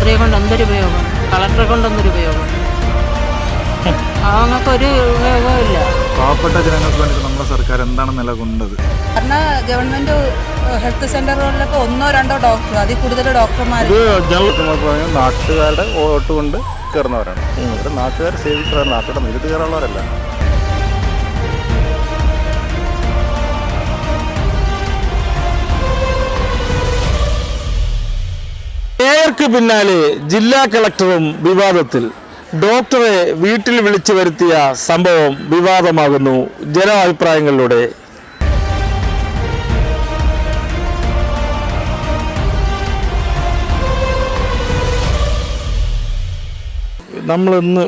മന്ത്രിയെ കൊണ്ട് എന്തൊരു ഉപയോഗം, കളക്ടറെ കൊണ്ട് എന്തൊരു ഉപയോഗം, അവങ്ങൾക്കൊരു ഉപയോഗവും ഇല്ല. പാവപ്പെട്ട ജനങ്ങൾക്ക് വേണ്ടിയിട്ട് നമ്മുടെ സർക്കാർ എന്താണ് നിലകൊണ്ടത്? കാരണം ഗവൺമെന്റ് ഹെൽത്ത് സെന്ററുകളിലൊക്കെ 1-2 ഡോക്ടർ, അതിൽ കൂടുതൽ ഡോക്ടർമാർ. നാട്ടുകാരുടെ വോട്ട് കൊണ്ട് കയറുന്നവരാണ്. നാട്ടുകാർ സേവിക്കുന്നവർ, നാട്ടുകാരുടെ നികുതി കയറുള്ളവരല്ല. മേയർക്ക് പിന്നാലെ ജില്ലാ കളക്ടറും വിവാദത്തിൽ. ഡോക്ടറെ വീട്ടിൽ വിളിച്ചു വരുത്തിയ സംഭവം വിവാദമാകുന്നു ജനാഭിപ്രായങ്ങളിലൂടെ. നമ്മളിന്ന്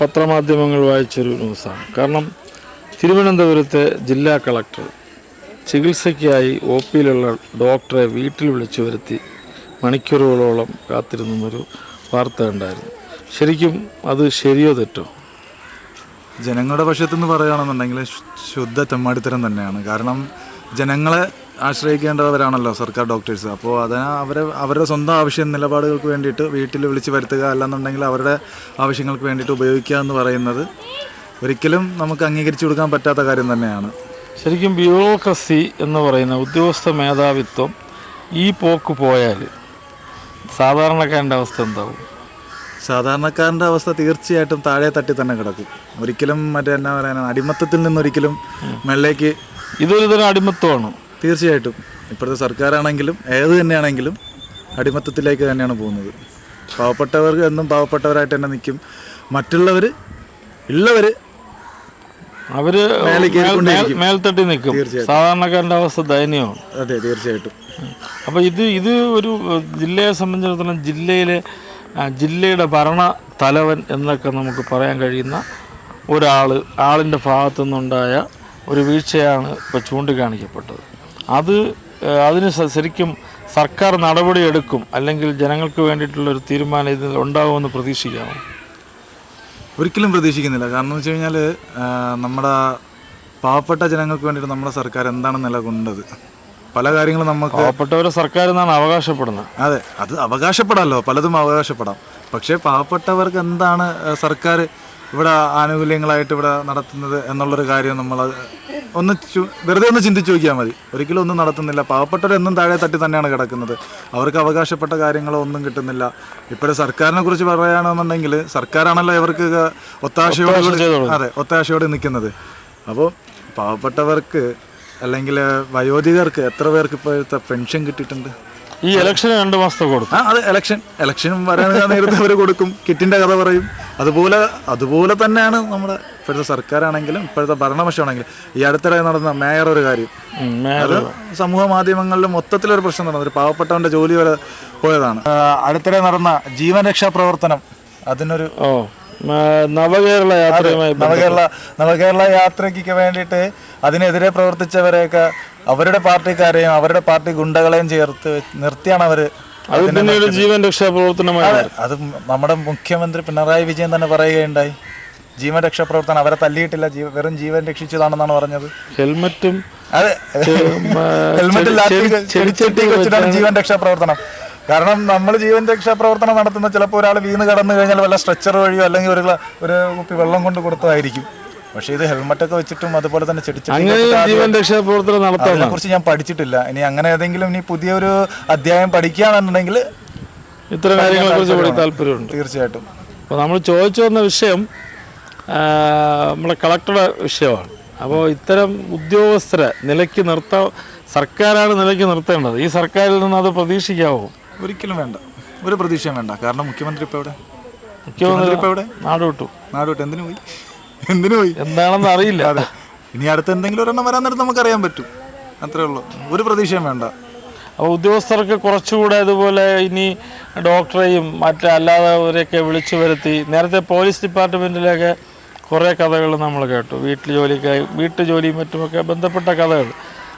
പത്രമാധ്യമങ്ങൾ വായിച്ചൊരു ന്യൂസാണ്. കാരണം തിരുവനന്തപുരത്തെ ജില്ലാ കളക്ടർ ചികിത്സയ്ക്കായി ഒ പിയിലുള്ള ഡോക്ടറെ വീട്ടിൽ വിളിച്ചു വരുത്തി മണിക്കൂറുകളോളം കാത്തിരുന്നൊരു വാർത്ത ഉണ്ടായിരുന്നു. ശരിക്കും അത് ശരിയോ തെറ്റോ? ജനങ്ങളുടെ പക്ഷത്തുനിന്ന് പറയുകയാണെന്നുണ്ടെങ്കിൽ ശുദ്ധ തെമ്മാടിത്തരം തന്നെയാണ്. കാരണം ജനങ്ങളെ ആശ്രയിക്കേണ്ടവരാണല്ലോ സർക്കാർ ഡോക്ടേഴ്സ്. അപ്പോൾ അവരുടെ സ്വന്തം ആവശ്യം നിലപാടുകൾക്ക് വേണ്ടിയിട്ട് വീട്ടിൽ വിളിച്ച് വരുത്തുക, അല്ലെന്നുണ്ടെങ്കിൽ അവരുടെ ആവശ്യങ്ങൾക്ക് വേണ്ടിയിട്ട് ഉപയോഗിക്കുക എന്ന് പറയുന്നത് ഒരിക്കലും നമുക്ക് അംഗീകരിച്ചു കൊടുക്കാൻ പറ്റാത്ത കാര്യം തന്നെയാണ്. ശരിക്കും ബ്യൂറോക്രസി എന്ന് പറയുന്ന ഉദ്യോഗസ്ഥ മേധാവിത്വം ഈ പോക്ക് പോയാൽ സാധാരണക്കാരൻ്റെ അവസ്ഥ എന്താവും? സാധാരണക്കാരൻ്റെ അവസ്ഥ തീർച്ചയായിട്ടും താഴെ തട്ടി തന്നെ കിടക്കും. ഒരിക്കലും എന്നാ പറയാനാണ്, അടിമത്തത്തിൽ നിന്നൊരിക്കലും മേളിലേക്ക്. ഇതൊരു തരം അടിമത്വമാണ് തീർച്ചയായിട്ടും. ഇപ്പോഴത്തെ സർക്കാരാണെങ്കിലും ഏത് തന്നെയാണെങ്കിലും അടിമത്തത്തിലേക്ക് തന്നെയാണ് പോകുന്നത്. പാവപ്പെട്ടവർക്ക് എന്നും പാവപ്പെട്ടവരായിട്ട് തന്നെ നിൽക്കും. മറ്റുള്ളവർ ഉള്ളവർ അവര് മേൽത്തട്ടി നിൽക്കും. സാധാരണക്കാരൻ്റെ അവസ്ഥ ദയനീയമാണ്. അതെ, തീർച്ചയായിട്ടും. അപ്പോൾ ഇത് ഒരു ജില്ലയെ സംബന്ധിച്ചിടത്തോളം ജില്ലയുടെ ഭരണ തലവൻ എന്നൊക്കെ നമുക്ക് പറയാൻ കഴിയുന്ന ആളിൻ്റെ ഭാഗത്തു നിന്നുണ്ടായ ഒരു വീഴ്ചയാണ് ഇപ്പോൾ ചൂണ്ടിക്കാണിക്കപ്പെട്ടത്. അതിന് ശരിക്കും സർക്കാർ നടപടിയെടുക്കും, അല്ലെങ്കിൽ ജനങ്ങൾക്ക് വേണ്ടിയിട്ടുള്ളൊരു തീരുമാനം ഇതിൽ ഉണ്ടാകുമെന്ന് പ്രതീക്ഷിക്കാമോ? ഒരിക്കലും പ്രതീക്ഷിക്കുന്നില്ല. കാരണം എന്ന് വെച്ച് കഴിഞ്ഞാൽ നമ്മുടെ പാവപ്പെട്ട ജനങ്ങൾക്ക് വേണ്ടിയിട്ട് നമ്മുടെ സർക്കാർ എന്താണ് നിലകൊണ്ടത്? പല കാര്യങ്ങളും നമുക്ക് പാവപ്പെട്ടവരെ സർക്കാർ എന്നാണ് അവകാശപ്പെടുന്നത്. അതെ, അത് അവകാശപ്പെടാമല്ലോ, പലതും അവകാശപ്പെടാം. പക്ഷേ പാവപ്പെട്ടവർക്ക് എന്താണ് സർക്കാർ ഇവിടെ ആനുകൂല്യങ്ങളായിട്ട് ഇവിടെ നടത്തുന്നത് എന്നുള്ളൊരു കാര്യം നമ്മൾ വെറുതെ ഒന്ന് ചിന്തിച്ച് നോക്കിയാൽ മതി. ഒരിക്കലും ഒന്നും നടത്തുന്നില്ല. പാവപ്പെട്ടവർ എന്നും താഴെ തട്ടി തന്നെയാണ് കിടക്കുന്നത്. അവർക്ക് അവകാശപ്പെട്ട കാര്യങ്ങളോ ഒന്നും കിട്ടുന്നില്ല. ഇപ്പോഴും സർക്കാരിനെ കുറിച്ച് പറയുകയാണെന്നുണ്ടെങ്കിൽ സർക്കാരാണല്ലോ ഇവർക്ക് ഒത്താശയോടെ നിൽക്കുന്നത്. അപ്പോൾ പാവപ്പെട്ടവർക്ക് അല്ലെങ്കിൽ വയോധികർക്ക് എത്ര പേർക്ക് ഇപ്പോഴത്തെ പെൻഷൻ കിട്ടിയിട്ടുണ്ട്? ഈ ഇലക്ഷന് 2 മാസത്തെ കൊടുക്കും. അത് ഇലക്ഷൻ വരാൻ നേരത്തെ അവർ കൊടുക്കും, കിറ്റിൻ്റെ കഥ പറയും. അതുപോലെ തന്നെയാണ് നമ്മുടെ ഇപ്പോഴത്തെ സർക്കാരാണെങ്കിലും ഇപ്പോഴത്തെ ഭരണപക്ഷമാണെങ്കിലും. ഈ അടുത്തിടെ നടന്ന മേയർ ഒരു കാര്യം, അത് സമൂഹ മാധ്യമങ്ങളിൽ മൊത്തത്തിലൊരു പ്രശ്നം നടന്നത്. ഒരു പാവപ്പെട്ടവൻ്റെ ജോലി വരെ പോയതാണ്. അടുത്തിടെ നടന്ന ജീവൻ രക്ഷാ പ്രവർത്തനം, അതിനൊരു നവകേരള യാത്രയ്ക്ക് വേണ്ടിയിട്ട് അതിനെതിരെ പ്രവർത്തിച്ചവരെയൊക്കെ അവരുടെ പാർട്ടിക്കാരെയും അവരുടെ പാർട്ടി ഗുണ്ടകളെയും ചേർത്ത് നിർത്തിയാണ് അവർ ജീവൻ രക്ഷാ പ്രവർത്തനമായി. അത് നമ്മുടെ മുഖ്യമന്ത്രി പിണറായി വിജയൻ തന്നെ പറയുകയുണ്ടായി, ജീവൻ രക്ഷാ പ്രവർത്തനം അവരെ തല്ലിയിട്ടില്ല, വെറും ജീവൻ രക്ഷിച്ചതാണെന്നാണ് പറഞ്ഞത്. ഹെൽമറ്റും വെച്ചിട്ടാണ് ജീവൻ രക്ഷാ പ്രവർത്തനം. കാരണം നമ്മൾ ജീവൻ രക്ഷാ പ്രവർത്തനം നടത്തുന്ന ചിലപ്പോൾ ഒരാൾ വീണ് കടന്നു കഴിഞ്ഞാൽ വല്ല സ്ട്രെച്ചർ വഴിയോ അല്ലെങ്കിൽ ഒരു കുപ്പി വെള്ളം കൊണ്ട് കൊടുത്തതായിരിക്കും. പക്ഷേ ഇത് ഹെൽമറ്റൊക്കെ വെച്ചിട്ടും അതുപോലെ തന്നെ അതിനെ കുറിച്ച് ഞാൻ പഠിച്ചിട്ടില്ല. ഇനി അങ്ങനെ ഏതെങ്കിലും ഇനി പുതിയൊരു അധ്യായം പഠിക്കുകയാണെന്നുണ്ടെങ്കിൽ ഇത്തരം കാര്യങ്ങളെ കുറിച്ച് താല്പര്യമുണ്ട് തീർച്ചയായിട്ടും. അപ്പോൾ നമ്മൾ ചോദിച്ചു വന്ന വിഷയം നമ്മുടെ കളക്ടറുടെ വിഷയമാണ്. അപ്പോൾ ഇത്തരം ഉദ്യോഗസ്ഥരെ നിലയ്ക്ക് സർക്കാരാണ് നിലയ്ക്ക് നിർത്തേണ്ടത്. ഈ സർക്കാരിൽ നിന്ന് അത് പ്രതീക്ഷിക്കാവോ? ഒരിക്കലും വേണ്ട, ഒരു പ്രതീക്ഷയും വേണ്ട. കാരണം മുഖ്യമന്ത്രി ഇപ്പോൾ എവിടെ? നാട് വിട്ടു. എന്തിനു പോയി എന്താണെന്ന് അറിയില്ല. അതെ, ഇനി അടുത്ത് എന്തെങ്കിലും ഒരെണ്ണം വരാൻ നേരത്ത് നമുക്കറിയാൻ പറ്റും. അത്രേ ഉള്ളൂ, ഒരു പ്രതീക്ഷയും വേണ്ട. അപ്പോൾ ഉദ്യോഗസ്ഥർക്ക് കുറച്ചുകൂടെ അതുപോലെ ഇനി ഡോക്ടറെയും മറ്റല്ലാത്തവരെയൊക്കെ വിളിച്ചു വരുത്തി, നേരത്തെ പോലീസ് ഡിപ്പാർട്ട്മെൻറ്റിലൊക്കെ കുറേ കഥകൾ നമ്മൾ കേട്ടു, വീട്ടുജോലിയും മറ്റുമൊക്കെ ബന്ധപ്പെട്ട കഥകൾ.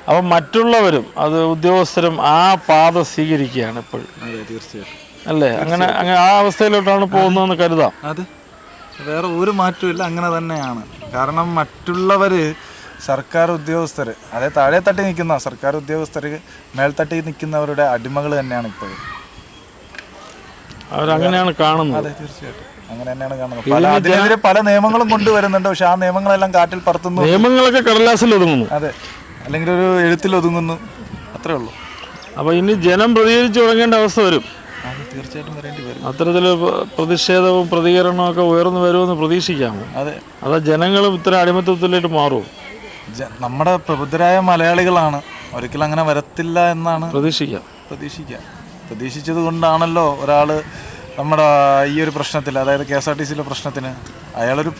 അപ്പം മറ്റുള്ളവരും അത് ഉദ്യോഗസ്ഥരും ആ പാത സ്വീകരിക്കുകയാണ് ഇപ്പോഴും. തീർച്ചയായിട്ടും അല്ലേ? അങ്ങനെ ആ അവസ്ഥയിലോട്ടാണ് പോകുന്നതെന്ന് കരുതാം. അത് വേറെ ഒരു മാറ്റമില്ല, അങ്ങനെ തന്നെയാണ്. കാരണം മറ്റുള്ളവർ സർക്കാർ ഉദ്യോഗസ്ഥർ, അതായത് താഴെ തട്ടി നിൽക്കുന്ന സർക്കാർ ഉദ്യോഗസ്ഥർ മേൽത്തട്ടി നിൽക്കുന്നവരുടെ അടിമകൾ തന്നെയാണ് ഇപ്പോഴും. അവരങ്ങനെയാണ് കാണുന്നത്. അതെ, തീർച്ചയായിട്ടും അങ്ങനെ തന്നെയാണ് കാണുന്നത്. അതിനെതിരെ പല നിയമങ്ങളും കൊണ്ടുവരുന്നുണ്ട്. പക്ഷെ ആ നിയമങ്ങളെല്ലാം കാറ്റിൽ പറത്തുന്നു. നിയമങ്ങളൊക്കെ കടലാസിൽ ഒതുങ്ങുന്നു. അതെ, അല്ലെങ്കിൽ ഒരു എഴുത്തിൽ ഒതുങ്ങുന്നു, അത്രേ ഉള്ളൂ. അപ്പോൾ ഇനി ജനം പ്രതികരിച്ച് തുടങ്ങേണ്ട അവസ്ഥ വരും. അത് തീർച്ചയായിട്ടും വരേണ്ടി വരും. അത്തരത്തിൽ പ്രതിഷേധവും പ്രതികരണവും ഒക്കെ ഉയർന്നു വരുമെന്ന് പ്രതീക്ഷിക്കാമോ? അതെ, അത് ജനങ്ങളും ഇത്തരം അടിമത്തത്തിലേക്ക് മാറുമോ? നമ്മുടെ പ്രബുദ്ധരായ മലയാളികളാണ്, ഒരിക്കലും അങ്ങനെ വരത്തില്ല എന്നാണ് പ്രതീക്ഷിച്ചത് കൊണ്ടാണല്ലോ ഒരാൾ നമ്മുടെ ഈ ഒരു പ്രശ്നത്തിൽ, അതായത് KSRTCയിലെ പ്രശ്നത്തിന് അയാളൊരു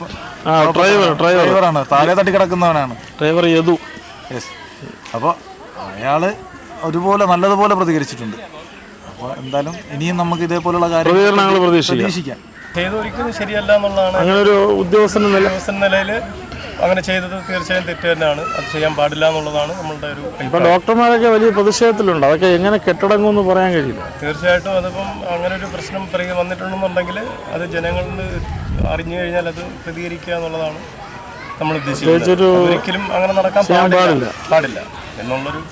ഡ്രൈവറാണ്, താഴെ തട്ടി കിടക്കുന്നവനാണ് ഡ്രൈവർ യദു. യെസ്. അപ്പോൾ അയാൾ ഒരുപോലെ നല്ലതുപോലെ പ്രതികരിച്ചിട്ടുണ്ട്. അപ്പോൾ എന്തായാലും ഇനിയും നമുക്ക് ഇതേപോലുള്ള പ്രതികരണങ്ങൾ പ്രതീക്ഷിക്കാം. ചെയ്തൊരിക്കലും ശരിയല്ല എന്നുള്ളതാണ്. അങ്ങനെ ഒരു ഉദ്യോഗസ്ഥൻ നിലയിൽ അങ്ങനെ ചെയ്തത് തീർച്ചയായും തെറ്റ് തന്നെയാണ്. അത് ചെയ്യാൻ പാടില്ല എന്നുള്ളതാണ് നമ്മളുടെ ഒരു. ഇപ്പം ഡോക്ടർമാരൊക്കെ വലിയ പ്രതിഷേധത്തിലുണ്ട്. അതൊക്കെ എങ്ങനെ കെട്ടടങ്ങുമെന്ന് പറയാൻ കഴിയില്ല. തീർച്ചയായിട്ടും അതിപ്പം അങ്ങനെ ഒരു പ്രശ്നം വന്നിട്ടുണ്ടെന്നുണ്ടെങ്കിൽ അത് ജനങ്ങളിൽ അറിഞ്ഞു കഴിഞ്ഞാൽ അത് പ്രതികരിക്കുക എന്നുള്ളതാണ് നമ്മൾ ഉദ്ദേശിക്കുന്നത്. ഒരിക്കലും അങ്ങനെ നടക്കാൻ പാടില്ല എന്നുള്ളൊരു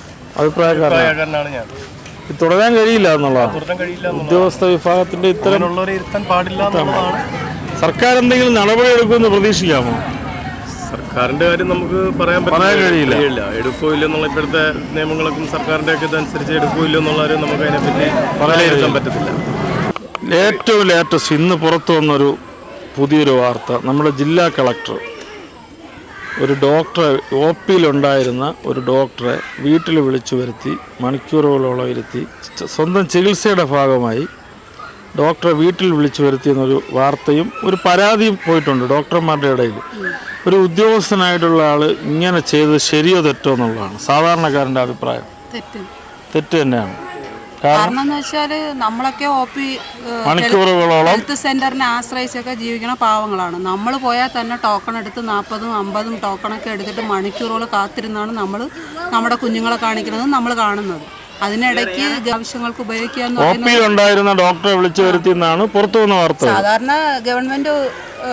അഭിപ്രായക്കാരനാണ് ഞാൻ. തുടരാൻ കഴിയില്ല എന്നുള്ളതാണ്. ഉദ്യോഗസ്ഥ വിഭാഗത്തിന്റെ ഇത്തരമുള്ളവരെ ഇരുത്താൻ പാടില്ല എന്നുള്ളതാണ്. സർക്കാർ എന്തെങ്കിലും നടപടി എടുക്കുമെന്ന് പ്രതീക്ഷിക്കാമോ? സർക്കാരിന്റെ കാര്യം നമുക്ക് പറയാൻ കഴിയില്ല. എടുക്കോ ഇല്ലെന്നുള്ള ഇപ്പോഴത്തെ നിയമങ്ങളൊക്കെ സർക്കാരിന്റെ ഒക്കെ ഇതനുസരിച്ച് എടുക്കോ ഇല്ലെന്നുള്ള നമുക്ക് അതിനെപ്പറ്റി പറയാൻ പറ്റത്തില്ല. ഏറ്റവും ലേറ്റസ്റ്റ് ഇന്ന് പുറത്തു വന്നൊരു പുതിയൊരു വാർത്ത, നമ്മുടെ ജില്ലാ കളക്ടർ ഒരു ഡോക്ടറെ, OPയിലുണ്ടായിരുന്ന ഒരു ഡോക്ടറെ വീട്ടിൽ വിളിച്ചു വരുത്തി മണിക്കൂറുകളോളം ഇരുത്തി സ്വന്തം ചികിത്സയുടെ ഭാഗമായി ഡോക്ടറെ വീട്ടിൽ വിളിച്ചു വരുത്തിയെന്നൊരു വാർത്തയും ഒരു പരാതിയും പോയിട്ടുണ്ട് ഡോക്ടർമാരുടെ ഇടയിൽ. ഒരു ഉദ്യോഗസ്ഥനായിട്ടുള്ള ആൾ ഇങ്ങനെ ചെയ്തത് ശരിയോ തെറ്റോ എന്നുള്ളതാണ് സാധാരണക്കാരൻ്റെ അഭിപ്രായം. തെറ്റ് തന്നെയാണ്. കാരണം എന്ന് വെച്ചാൽ നമ്മളൊക്കെ മണിക്കൂറുകളോളം ഹെൽത്ത് സെന്ററിനെ ആശ്രയിച്ചൊക്കെ ജീവിക്കണ പാവങ്ങളാണ്. നമ്മൾ പോയാൽ തന്നെ ടോക്കൺ എടുത്ത് 40ഉം 50ഉം ടോക്കണൊക്കെ എടുത്തിട്ട് മണിക്കൂറുകൾ കാത്തിരുന്നാണ് നമ്മൾ നമ്മുടെ കുഞ്ഞുങ്ങളെ കാണിക്കുന്നത്, നമ്മൾ കാണുന്നത്. അതിനിടയ്ക്ക് ആവശ്യങ്ങൾക്ക് ഉപയോഗിക്കാറുണ്ടായിരുന്ന ഡോക്ടറെ വിളിച്ചു വരുത്തിയെന്നാണ് പുറത്തു വന്ന വാർത്ത. സാധാരണ ഗവൺമെന്റ്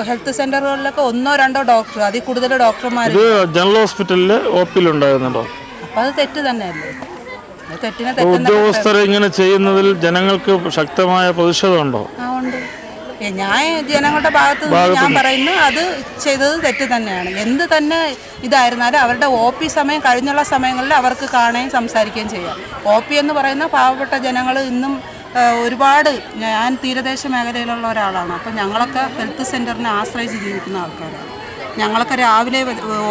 ഹെൽത്ത് സെന്ററുകളിലൊക്കെ 1-2 ഡോക്ടർ, അതിൽ കൂടുതൽ ഡോക്ടർമാർ. ഇത് ജനറൽ ഹോസ്പിറ്റലില് OPയിലുണ്ടായിരുന്ന ഡോക്ടർ. അപ്പൊ അത് തെറ്റ് തന്നെയല്ലേ? ഉദ്യോഗസ്ഥരെ ഇങ്ങനെ ചെയ്യുന്നതിൽ ജനങ്ങൾക്ക് ശക്തമായ പ്രതിഷേധമുണ്ടോ? ഉണ്ട്. ഞാൻ ജനങ്ങളുടെ ഭാഗത്ത് നിന്ന് ഞാൻ പറയുന്നു, അത് ചെയ്തത് തെറ്റ് തന്നെയാണ്. എന്ത് തന്നെ ഇതായിരുന്നാലും അവരുടെ OP സമയം കഴിഞ്ഞുള്ള സമയങ്ങളിൽ അവർക്ക് കാണുകയും സംസാരിക്കുകയും ചെയ്യാം. OP എന്ന് പറയുന്ന പാവപ്പെട്ട ജനങ്ങൾ ഇന്നും ഒരുപാട്, ഞാൻ തീരദേശ മേഖലയിലുള്ള ഒരാളാണ്. അപ്പം ഞങ്ങളൊക്കെ ഹെൽത്ത് സെൻ്ററിനെ ആശ്രയിച്ച് ജീവിക്കുന്ന ആൾക്കാരാണ്. ഞങ്ങളൊക്കെ രാവിലെ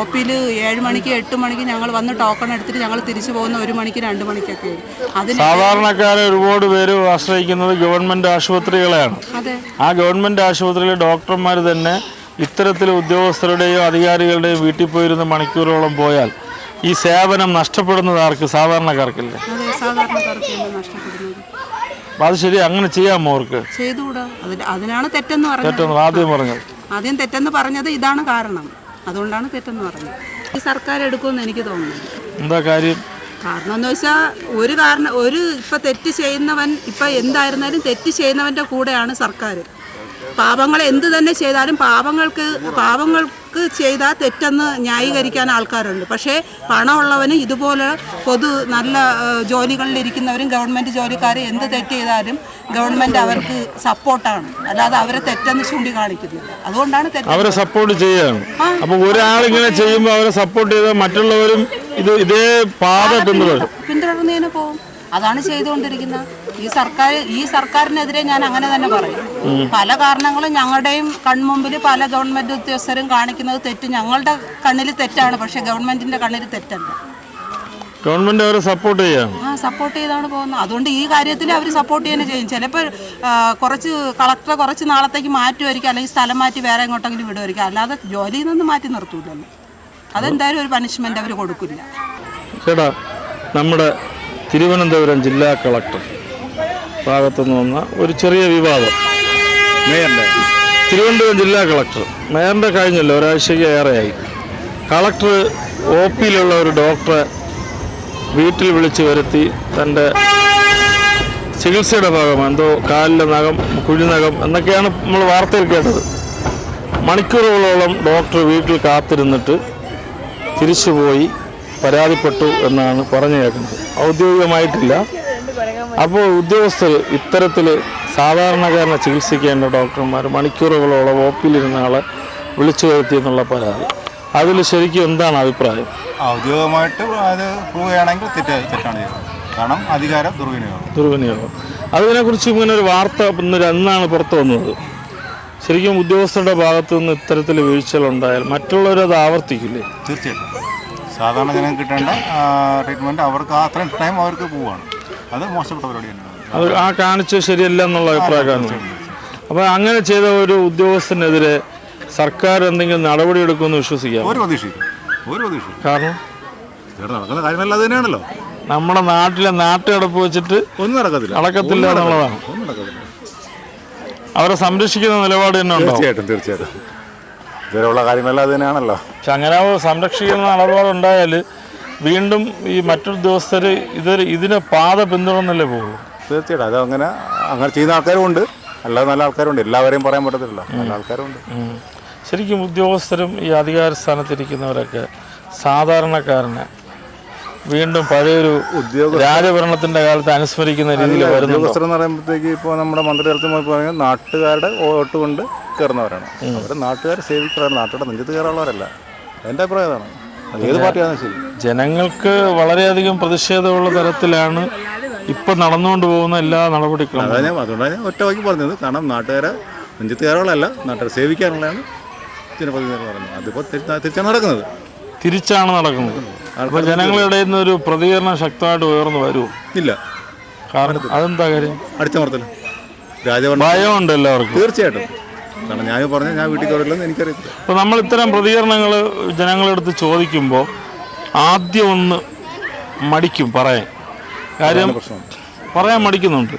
OPയിൽ 7 മണിക്ക് 8 മണിക്ക് ഞങ്ങൾ വന്ന് ടോക്കൺ എടുത്തിട്ട് ഞങ്ങൾ തിരിച്ചു പോകുന്ന 1 മണിക്ക് 2 മണിക്കൊക്കെ. അതിന് സാധാരണക്കാരെ ഒരുപാട് പേര് ആശ്രയിക്കുന്നത് ഗവൺമെൻറ് ആശുപത്രികളെയാണ്. ആ ഗവൺമെൻറ് ആശുപത്രിയിലെ ഡോക്ടർമാർ തന്നെ ഇത്തരത്തിൽ ഉദ്യോഗസ്ഥരുടെയോ അധികാരികളുടെയോ വീട്ടിൽ പോയിരുന്ന മണിക്കൂറോളം പോയാൽ ഈ സേവനം നഷ്ടപ്പെടുന്നത് ആർക്ക്? സാധാരണക്കാർക്കല്ലേ? അപ്പം അത് ശരി, അങ്ങനെ ചെയ്യാമോ? അവർക്ക് ചെയ്തുകൂടാ. അതിനാണ് തെറ്റെന്ന് പറഞ്ഞത്. ആദ്യം തെറ്റെന്ന് പറഞ്ഞത് ഇതാണ് കാരണം. അതുകൊണ്ടാണ് തെറ്റെന്ന് പറഞ്ഞത്. ഈ സർക്കാർ എടുക്കുമെന്ന് എനിക്ക് തോന്നുന്നു. എന്താ കാര്യം? കാരണം എന്ന് വെച്ചാൽ ഇപ്പം തെറ്റ് ചെയ്യുന്നവൻ, ഇപ്പം എന്തായിരുന്നാലും തെറ്റ് ചെയ്യുന്നവൻ്റെ കൂടെയാണ് സർക്കാർ. പാപങ്ങൾ എന്ത് തന്നെ ചെയ്താലും പാവങ്ങൾക്ക് ചെയ്താൽ തെറ്റെന്ന് ന്യായീകരിക്കാൻ ആൾക്കാരുണ്ട്. പക്ഷേ പണമുള്ളവന് ഇതുപോലെ നല്ല ജോലികളിലിരിക്കുന്നവരും ഗവൺമെൻറ് ജോലിക്കാർ എന്ത് തെറ്റ് ചെയ്താലും ഗവൺമെൻറ് അവർക്ക് സപ്പോർട്ടാണ്, അല്ലാതെ അവരെ തെറ്റെന്ന് ചൂണ്ടിക്കാണിക്കുന്നില്ല. അതുകൊണ്ടാണ് അവരെ സപ്പോർട്ട് ചെയ്യാണ്. അപ്പോൾ ഒരാളിങ്ങനെ ചെയ്യുമ്പോൾ അവരെ സപ്പോർട്ട് ചെയ്താൽ മറ്റുള്ളവരും ഇതേ പാത പിന്തുടർന്നതിന് പോകും. അതാണ് ചെയ്തുകൊണ്ടിരിക്കുന്നത് ഈ സർക്കാരിനെതിരെ. ഞാൻ അങ്ങനെ തന്നെ പറയും. പല കാരണങ്ങളും ഞങ്ങളുടെയും കൺമുമ്പിൽ പല ഗവൺമെന്റ് ഉദ്യോഗസ്ഥരും കാണിക്കുന്നത് തെറ്റ് ഞങ്ങളുടെ കണ്ണിൽ തെറ്റാണ്, പക്ഷെ ഗവൺമെന്റിന്റെ കണ്ണിൽ തെറ്റല്ല. ഗവൺമെന്റ് അവരെ സപ്പോർട്ട് ചെയ്താണ് പോകുന്നത്. അതുകൊണ്ട് ഈ കാര്യത്തിൽ അവർ സപ്പോർട്ട് തന്നെ ചെയ്യും. ചിലപ്പോൾ കളക്ടറെ കുറച്ച് നാളത്തേക്ക് മാറ്റുമായിരിക്കും, അല്ലെങ്കിൽ സ്ഥലം മാറ്റി വേറെ എങ്ങോട്ടെങ്കിലും വിടുമായിരിക്കും. അല്ലാതെ ജോലിയിൽ നിന്ന് മാറ്റി നിർത്തൂലല്ലോ. അതെന്തായാലും ഒരു പണിഷ്മെന്റ് അവർ കൊടുക്കില്ല. ചേട്ടാ, നമ്മുടെ തിരുവനന്തപുരം ജില്ലാ കളക്ടർ ഭാഗത്തുനിന്ന് വന്ന ഒരു ചെറിയ വിവാദം. തിരുവനന്തപുരം ജില്ലാ കളക്ടർ മേയറിൻ്റെ കഴിഞ്ഞല്ലോ, ഒരാഴ്ചയ്ക്ക് ഏറെയായി. കളക്ടർ OPയിലുള്ള ഒരു ഡോക്ടറെ വീട്ടിൽ വിളിച്ചു വരുത്തി തൻ്റെ ചികിത്സയുടെ ഭാഗമാണ്, എന്തോ കാലിലെ നഖം, കുഴിനഖം എന്നൊക്കെയാണ് നമ്മൾ വാർത്തയിൽ കേട്ടത്. മണിക്കൂറുകളോളം ഡോക്ടർ വീട്ടിൽ കാത്തിരുന്നിട്ട് തിരിച്ചുപോയി പരാതിപ്പെട്ടു എന്നാണ് പറഞ്ഞു കേൾക്കുന്നത്. ഔദ്യോഗികമായിട്ടില്ല. അപ്പോൾ ഉദ്യോഗസ്ഥർ ഇത്തരത്തിൽ സാധാരണക്കാരനെ ചികിത്സിക്കേണ്ട ഡോക്ടർമാർ മണിക്കൂറുകളോളം ഒപ്പിലിരുന്ന ആളെ വിളിച്ചു വരുത്തിയെന്നുള്ള പരാതി. അതിൽ ശരിക്കും എന്താണ് അഭിപ്രായം? ഔദ്യോഗികമായിട്ട് അത് പ്രൂവ് ചെയ്യണമെങ്കിൽ തെറ്റാണ് ചെയ്യുന്നത്. കാരണം അധികാരം ദുർവിനിയോഗം. അതിനെക്കുറിച്ച് ഇങ്ങനെ ഒരു വാർത്ത അന്നാണ് പുറത്തു വന്നത്. ശരിക്കും ഉദ്യോഗസ്ഥരുടെ ഭാഗത്തു നിന്ന് ഇത്തരത്തിൽ വീഴ്ചകളുണ്ടായാൽ മറ്റുള്ളവരത് ആവർത്തിക്കില്ലേ? തീർച്ചയായിട്ടും സാധാരണ ജനം കിട്ടേണ്ട ട്രീറ്റ്മെൻറ്റ് അവർക്ക് അത്രയും ടൈം അവർക്ക് പോവുകയാണ്. അത് മോശപ്പെട്ട പരിപാടി തന്നെയാണ്. അത് ആ കാണിച്ചത് ശരിയല്ല എന്നുള്ള അഭിപ്രായക്കാരാണ്. അപ്പോൾ അങ്ങനെ ചെയ്ത ഒരു ഉദ്യോഗസ്ഥനെതിരെ സർക്കാർ എന്തെങ്കിലും നടപടി എടുക്കുമെന്ന് വിശ്വസിക്കാം? ഒരു പ്രതീക്ഷയില്ല. കാരണം നടക്കുന്ന കാര്യമല്ല അത് തന്നെയാണല്ലോ. നമ്മുടെ നാട്ടിലെ നാട്ടുകടപ്പ് വെച്ചിട്ട് ഒന്നും നടക്കത്തില്ല എന്നുള്ളതാണ്. അവരെ സംരക്ഷിക്കുന്ന നിലപാട് തന്നെ ഉണ്ടോ? തീർച്ചയായിട്ടും ഇതുവരെയുള്ള കാര്യമല്ല അത് തന്നെയാണല്ലോ. പക്ഷെ അങ്ങനെ സംരക്ഷിക്കുന്ന നിലപാടുണ്ടായാൽ വീണ്ടും ഈ മറ്റൊരു ഉദ്യോഗസ്ഥർ ഇതിനെ പാത പിന്തുടർന്നല്ലേ പോകുള്ളൂ. തീർച്ചയായിട്ടും അത് അങ്ങനെ ചെയ്യുന്ന ആൾക്കാരും ഉണ്ട്, അല്ലാതെ നല്ല ആൾക്കാരുണ്ട്. എല്ലാവരെയും പറയാൻ പറ്റത്തില്ല, നല്ല ആൾക്കാരുണ്ട്. ശരിക്കും ഉദ്യോഗസ്ഥരും ഈ അധികാര സ്ഥാനത്തിരിക്കുന്നവരൊക്കെ സാധാരണക്കാരനെ വീണ്ടും പഴയൊരു രാജഭരണത്തിന്റെ കാലത്ത് അനുസ്മരിക്കുന്ന രീതിയിൽ വരുന്നു. ഉദ്യോഗസ്ഥർ എന്ന് പറയുമ്പോഴത്തേക്ക് ഇപ്പോൾ നമ്മുടെ മന്ത്രിതലത്തിൽ പറയുന്നത് നാട്ടുകാരുടെ വോട്ട് കൊണ്ട് കയറുന്നവരാണ്. അവർ നാട്ടുകാരെ സേവിക്കുന്നവരാണ്, നാട്ടുകാരുടെ നെഞ്ചത്ത് കയറാനുള്ളവരല്ല. എൻ്റെ അഭിപ്രായം അതാണ്. ഏത് പാർട്ടിയാണെന്ന് ശരി. ജനങ്ങൾക്ക് വളരെയധികം പ്രതിഷേധമുള്ള തരത്തിലാണ് ഇപ്പം നടന്നുകൊണ്ട് പോകുന്ന എല്ലാ നടപടികളും. അതുകൊണ്ടാണ് ഞാൻ ഒറ്റ വാക്കി പറഞ്ഞത്. കാരണം നാട്ടുകാരെ നെഞ്ചത്ത് കയറാനുള്ളതല്ല, നാട്ടുകാരെ സേവിക്കാനുള്ളതാണ് ജനപ്രതിനിധി എന്ന് പറയുന്നത്. അതിപ്പോൾ തിരിച്ചാണ് നടക്കുന്നത്. അപ്പോൾ ജനങ്ങളുടെ ഇടയിൽ നിന്ന് ഒരു പ്രതികരണം ശക്തമായിട്ട് ഉയർന്നു വരുമോ? ഇല്ല. കാരണം അതെന്താ കാര്യം? അടിച്ചമർത്തൽ, രാജഭരണം, ഭയമുണ്ട് എല്ലാവർക്കും. തീർച്ചയായിട്ടും. കാരണം ഞാൻ പറഞ്ഞാൽ ഞാൻ വീട്ടിൽ കയറില്ലെന്ന് എനിക്കറിയത്തില്ല. അപ്പോൾ നമ്മൾ ഇത്തരം പ്രതികരണങ്ങൾ ജനങ്ങളെടുത്ത് ചോദിക്കുമ്പോൾ ആദ്യം ഒന്ന് മടിക്കും പറയാൻ. കാര്യം പറയാൻ മടിക്കുന്നുണ്ട്.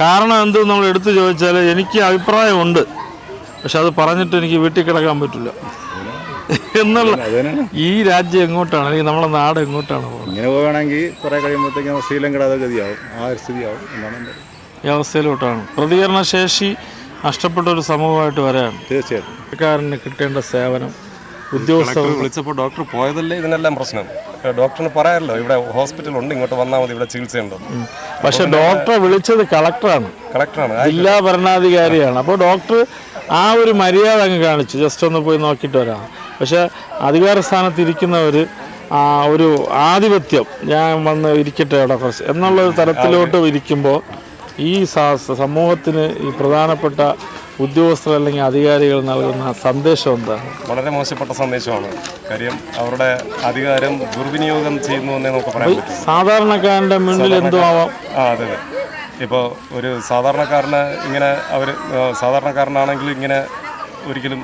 കാരണം എന്ത് നമ്മൾ എടുത്തു ചോദിച്ചാൽ എനിക്ക് അഭിപ്രായമുണ്ട്, പക്ഷെ അത് പറഞ്ഞിട്ട് എനിക്ക് വീട്ടിൽ കിടക്കാൻ പറ്റില്ല എന്നുള്ള ഈ രാജ്യം എങ്ങോട്ടാണ്, അല്ലെങ്കിൽ നമ്മുടെ നാട് എങ്ങോട്ടാണ് പോകുന്നത്? ഇങ്ങനെ പോവുകയാണെങ്കിൽ കുറേ കഴിയുമ്പോഴത്തേക്കും ശ്രീലങ്കയുടെ അതേ ഗതിയാവും, ആ ഒരു സ്ഥിതിയാവും എന്നാണ് എൻ്റെ ഈ അവസ്ഥയിലോട്ടാണ്. പ്രതികരണശേഷി നഷ്ടപ്പെട്ട ഒരു സമൂഹമായിട്ട് വരാൻ തീർച്ചയായിട്ടും സർക്കാരിന് കിട്ടേണ്ട സേവനം ഉദ്യോഗസ്ഥർ വിളിച്ചപ്പോൾ ഡോക്ടർ പോയതല്ലേ ഇതിനെല്ലാം പ്രശ്നം. ഡോക്ടറിന് പറയാമല്ലോ ഇവിടെ ഹോസ്പിറ്റൽ ഉണ്ട്, ഇങ്ങോട്ട് വന്നാൽ മതി, ഇവിടെ ചികിത്സയുണ്ട്. പക്ഷെ ഡോക്ടറെ വിളിച്ചത് കളക്ടറാണ്, ജില്ലാ ഭരണാധികാരിയാണ്. അപ്പോൾ ഡോക്ടർ ആ ഒരു മര്യാദ അങ്ങ് കാണിച്ചു, ജസ്റ്റ് ഒന്ന് പോയി നോക്കിയിട്ട് വരാം. പക്ഷെ അധികാര സ്ഥാനത്തിരിക്കുന്നവർ ഒരു ആധിപത്യം, ഞാൻ വന്ന് ഇരിക്കട്ടെ അവിടെ കുറച്ച് എന്നുള്ളൊരു തരത്തിലോട്ട് ഇരിക്കുമ്പോൾ ഈ സമൂഹത്തിന് ഈ പ്രധാനപ്പെട്ട ഉദ്യോഗസ്ഥർ അല്ലെങ്കിൽ അധികാരികൾ നൽകുന്ന സന്ദേശം എന്താണ്? വളരെ മോശപ്പെട്ട സന്ദേശമാണ്. കാര്യം അവരുടെ അധികാരം ദുർവിനിയോഗം ചെയ്യുന്നു എന്നേ നമുക്ക് പറയാൻ പറ്റും. സാധാരണക്കാരൻ്റെ മുന്നിൽ എന്തോ ആവാം. അതെ. ഇപ്പോൾ ഒരു സാധാരണക്കാരന് ഇങ്ങനെ സാധാരണക്കാരനാണെങ്കിൽ ഇങ്ങനെ ഒരിക്കലും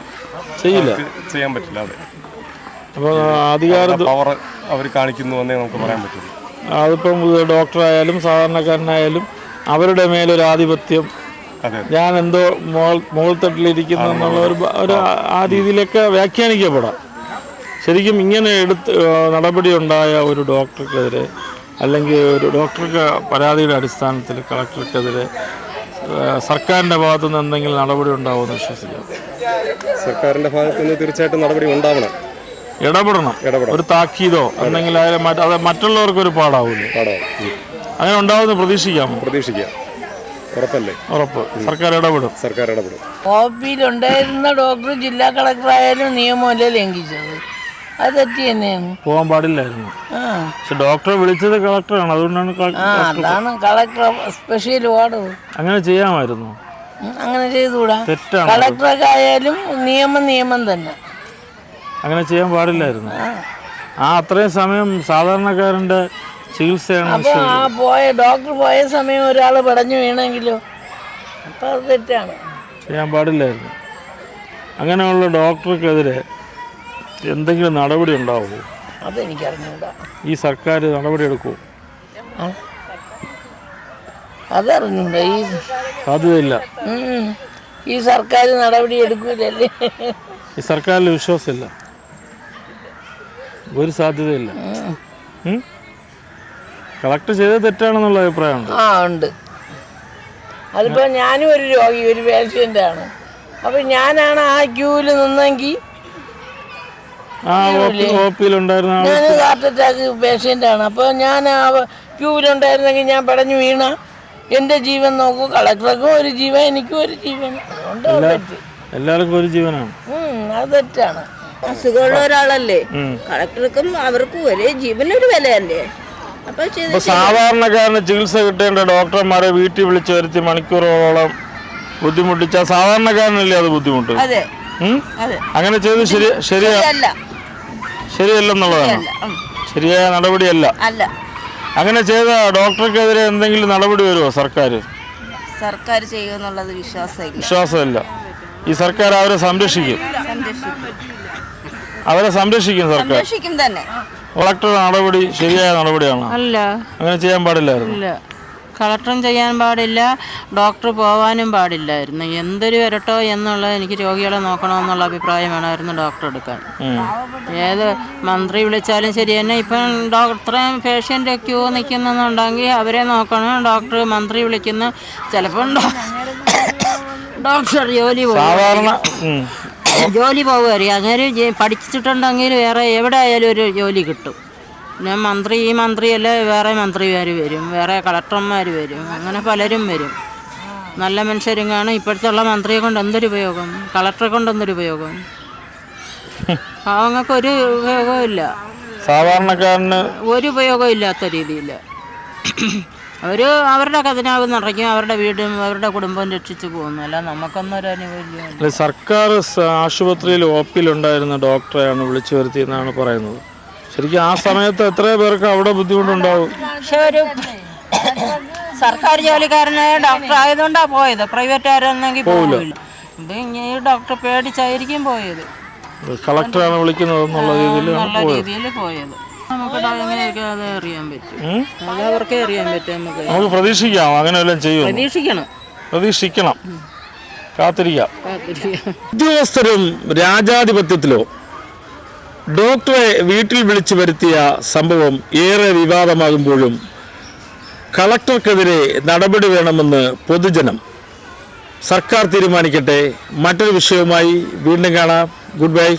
ചെയ്യാൻ പറ്റില്ല. അതെ. അപ്പോൾ അധികാര പവർ അവർ കാണിക്കുന്നു എന്നേ നമുക്ക് പറയാൻ പറ്റുള്ളൂ. അതിപ്പം ഡോക്ടറായാലും സാധാരണക്കാരനായാലും അവരുടെ മേലൊരു ആധിപത്യം, ഞാൻ എന്തോ മുകൾത്തട്ടിലിരിക്കുന്നു എന്നുള്ള ഒരു ആ രീതിയിലൊക്കെ വ്യാഖ്യാനിക്കപ്പെടാം. ശരിക്കും ഇങ്ങനെ നടപടി ഉണ്ടായ ഒരു ഡോക്ടർക്കെതിരെ അല്ലെങ്കിൽ ഒരു ഡോക്ടർക്ക് പരാതിയുടെ അടിസ്ഥാനത്തിൽ കളക്ടർക്കെതിരെ സർക്കാരിൻ്റെ ഭാഗത്തുനിന്ന് എന്തെങ്കിലും നടപടി ഉണ്ടാവുമെന്ന് വിശ്വസിക്കാം. സർക്കാരിൻ്റെ ഭാഗത്തുനിന്ന് തീർച്ചയായിട്ടും നടപടി ഉണ്ടാവണം, ഇടപെടണം. ഒരു താക്കീതോ അല്ലെങ്കിൽ അത് മറ്റുള്ളവർക്കൊരു പാടാവൂലേ? അങ്ങനെ ഉണ്ടാവുമെന്ന് പ്രതീക്ഷിക്കാം. ഉറപ്പ്. സർക്കാർ ഇടപെടും. ഓപ്പിയിലുണ്ടായിരുന്ന ഡോക്ടർ ജില്ലാ കളക്ടറായാലും നിയമമല്ലേ ലംഘിച്ചത്? അത് തെറ്റി തന്നെയാണ്. പോകാൻ പാടില്ലായിരുന്നു. പക്ഷെ ഡോക്ടറെ വിളിച്ചത് കളക്ടറാണ്, അതുകൊണ്ടാണ് അതാണ് കളക്ടർ സ്പെഷ്യൽ വാർഡ്. അങ്ങനെ ചെയ്യാമായിരുന്നു. അങ്ങനെ ചെയ്തുകൂടാ. തെറ്റാണ്. കളക്ടറൊക്കെ ആയാലും നിയമം തന്നെ. അങ്ങനെ ചെയ്യാൻ പാടില്ലായിരുന്നു. അത്രയും സമയം സാധാരണക്കാരൻ്റെ ചികിത്സയാണ്. അപ്പോൾ ഡോക്ടർ പോയ സമയം ഒരാൾ പടഞ്ഞു വീണെങ്കിലോ, അപ്പം അത് തെറ്റാണ്, ചെയ്യാൻ പാടില്ലായിരുന്നു. അങ്ങനെയുള്ള ഡോക്ടർക്കെതിരെ എന്തെങ്കിലും നടപടി ഉണ്ടാവുമോ? അതെനിക്കറിഞ്ഞൂടാ. ഈ സർക്കാർ നടപടി എടുക്കുമോ? അതറിഞ്ഞൂടാ. സാധ്യതയില്ല. ഈ സർക്കാർ നടപടി എടുക്കൂലല്ലേ. ഈ സർക്കാരിൽ വിശ്വാസമില്ല, ഒരു സാധ്യതയില്ല. കളക്ടർ ചെയ്തത് തെറ്റാണെന്നുള്ള അഭിപ്രായമുണ്ട്. ഉണ്ട്. അതിപ്പോൾ ഞാനും ഒരു രോഗി, ഒരു പേഷ്യൻ്റാണ്. അപ്പം ഞാനാണ് ആ ക്യൂവിൽ നിന്നെങ്കിൽ, ഞാനൊരു ഹാർട്ട് അറ്റാക്ക് പേഷ്യൻ്റാണ്. അപ്പോൾ ഞാൻ ആ ക്യൂവിലുണ്ടായിരുന്നെങ്കിൽ ഞാൻ പടഞ്ഞു വീണ എൻ്റെ ജീവൻ നോക്കൂ, കളക്ടർക്കും ഒരു ജീവൻ, എനിക്കും ഒരു ജീവൻ. അതുകൊണ്ട് അത് തെറ്റ്. എല്ലാവർക്കും ഒരു ജീവനാണ്. അത് തെറ്റാണ്. അസുഖമുള്ള ഒരാളല്ലേ, കളക്ടർക്കും അവർക്കും ഒരേ ജീവനൊരു വിലയല്ലേ. അപ്പൊ സാധാരണക്കാരന് ചികിത്സ കിട്ടേണ്ട ഡോക്ടർമാരെ വീട്ടിൽ വിളിച്ചു വരുത്തി മണിക്കൂറുകളോളം ബുദ്ധിമുട്ടിച്ച സാധാരണക്കാരനല്ലേ അത് ബുദ്ധിമുട്ട്? അതെ, അങ്ങനെ ചെയ്ത് ശരിയല്ലെന്നുള്ളതാണ്. ശരിയായ നടപടിയല്ല. അങ്ങനെ ചെയ്ത ഡോക്ടർക്കെതിരെ എന്തെങ്കിലും നടപടി വരുമോ സർക്കാർ ചെയ്യുമെന്നുള്ളത് വിശ്വാസമില്ല. ഈ സർക്കാർ അവരെ സംരക്ഷിക്കും സർക്കാർ. തന്നെ. കളക്ടർ നടപടി ശരിയായ നടപടിയാണോ? അല്ല, അങ്ങനെ ചെയ്യാൻ പാടില്ലായിരുന്നു. ഇല്ല, കളക്ടറും ചെയ്യാൻ പാടില്ല, ഡോക്ടർ പോവാനും പാടില്ലായിരുന്നു. എന്തൊരു വരട്ടോ എന്നുള്ളത് എനിക്ക് രോഗികളെ നോക്കണമെന്നുള്ള അഭിപ്രായം വേണമായിരുന്നു ഡോക്ടർ എടുക്കാൻ. ഏത് മന്ത്രി വിളിച്ചാലും ശരി തന്നെ. ഇപ്പം ഡോക്ടറേയും പേഷ്യൻ്റ് ക്യൂ നിൽക്കുന്നുണ്ടെങ്കിൽ അവരെ നോക്കണം. ഡോക്ടർ മന്ത്രി വിളിക്കുന്ന ചിലപ്പോൾ ഡോക്ടർ ജോലി പോകുമായിരിക്കും. അങ്ങനെ പഠിച്ചിട്ടുണ്ടെങ്കിൽ വേറെ എവിടെ ആയാലും ഒരു ജോലി കിട്ടും. പിന്നെ ഈ മന്ത്രിയല്ല, വേറെ മന്ത്രിമാർ വരും, വേറെ കളക്ടർമാർ വരും, അങ്ങനെ പലരും വരും. നല്ല മനുഷ്യരും കാണും. ഇപ്പോഴത്തെ ഉള്ള മന്ത്രിയെ കൊണ്ട് എന്തൊരു ഉപയോഗം, കളക്ടറെ കൊണ്ട് എന്തൊരു ഉപയോഗം? പാവങ്ങൾക്ക് ഒരു ഉപയോഗവും ഇല്ല, സാധാരണക്കാരന് ഒരു ഉപയോഗവും ഇല്ലാത്ത രീതിയിൽ. അവരുടെ ഖജനാവ് നിറയ്ക്കും, അവരുടെ വീടും അവരുടെ കുടുംബവും രക്ഷിച്ചു പോകുന്നു. അല്ല നമുക്കൊന്നും ഒരു അനുഭവമില്ല. സർക്കാർ ആശുപത്രിയിൽ ഒപ്പിലുണ്ടായിരുന്ന ഡോക്ടറെയാണ് വിളിച്ചു വരുത്തിയെന്നാണ് പറയുന്നത്. ശരിക്കും ആ സമയത്ത് എത്ര പേർക്ക് അവിടെ ബുദ്ധിമുട്ടുണ്ടാവും? പക്ഷെ ഒരു സർക്കാർ ജോലിക്കാരനായ ഡോക്ടർ ആയതുകൊണ്ടാണ് പോയത്. പ്രൈവറ്റ് ആയിരുന്നെങ്കിൽ പോകില്ല. ഇത് ഈ ഡോക്ടർ പേടിച്ചായിരിക്കും പോയത്. കളക്ടറാണ് വിളിക്കുന്നത് എന്നുള്ള രീതിയിൽ പോയത്. നമുക്ക് എങ്ങനെയൊക്കെ അത് അറിയാൻ പറ്റും, അത് അവർക്കേ അറിയാൻ പറ്റും. നമുക്ക് പ്രതീക്ഷിക്കാം, അങ്ങനെ വല്ലതും ചെയ്യും. പ്രതീക്ഷിക്കണം, കാത്തിരിക്കാം. ഉദ്യോഗസ്ഥരും രാജാധിപത്യത്തിലോ ഡോക്ടറെ വീട്ടിൽ വിളിച്ചു വരുത്തിയ സംഭവം ഏറെ വിവാദമാകുമ്പോഴും കളക്ടർക്കെതിരെ നടപടി വേണമെന്ന് പൊതുജനം. സർക്കാർ തീരുമാനിക്കട്ടെ. മറ്റൊരു വിഷയവുമായി വീണ്ടും കാണാം. Good bye.